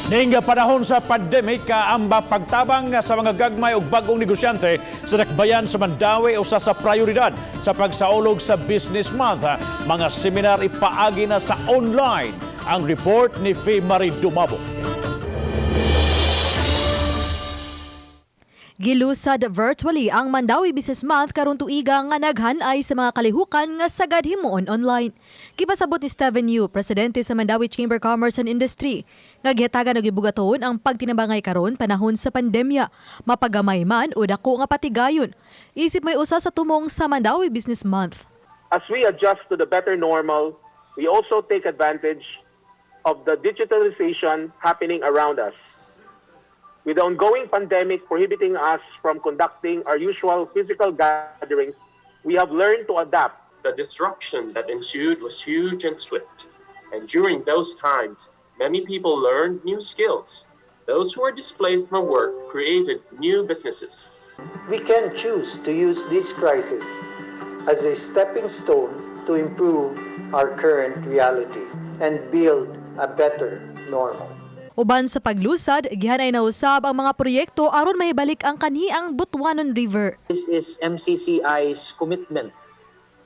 Ning panahon sa pandemic, kaamba pagtabang sa mga gagmay ug bagong negosyante sa dakbayan sa Mandawi usa sa prioridad sa pagsaulog sa Business Month. Mga seminar ipaagi na sa online. Ang report ni Faye Marie Dumabo. Gilusad virtually ang Mandawi Business Month karon tuiga nga naghanay sa mga kalihukan nga sagad himuon online. Gipasabot ni Steven Yu, presidente sa Mandawi Chamber Commerce and Industry, nga gihatagan og ibugaton ang pagtinabangay karon panahon sa pandemya, mapagamay man o dako nga patigayon. Isip may usa sa tumong sa Mandawi Business Month. As we adjust to the better normal, we also take advantage of the digitalization happening around us. With the ongoing pandemic prohibiting us from conducting our usual physical gatherings, we have learned to adapt. The disruption that ensued was huge and swift. And during those times, many people learned new skills. Those who were displaced from work created new businesses. We can choose to use this crisis as a stepping stone to improve our current reality and build a better normal. Uban sa paglusad, gihanay na usab ang mga proyekto aron mahibalik ang kaniang Butuanon River. This is MCCI's commitment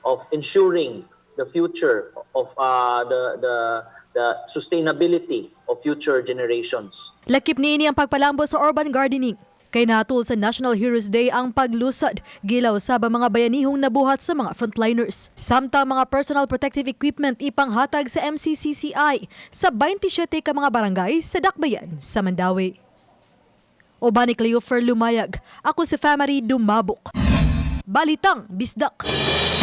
of ensuring the future of the sustainability of future generations. Lakip niini ang pagpalambo sa urban gardening. Kay natul sa National Heroes Day ang paglusad, gilaw sab ang mga bayanihong nabuhat sa mga frontliners. Samtang mga personal protective equipment ipanghatag sa MCCCI sa 27 ka mga barangay sa dakbayan sa Mandawi. Oban ni Cleofer Lumayag, ako si Faye Marie Dumabok. Balitang Bisdak.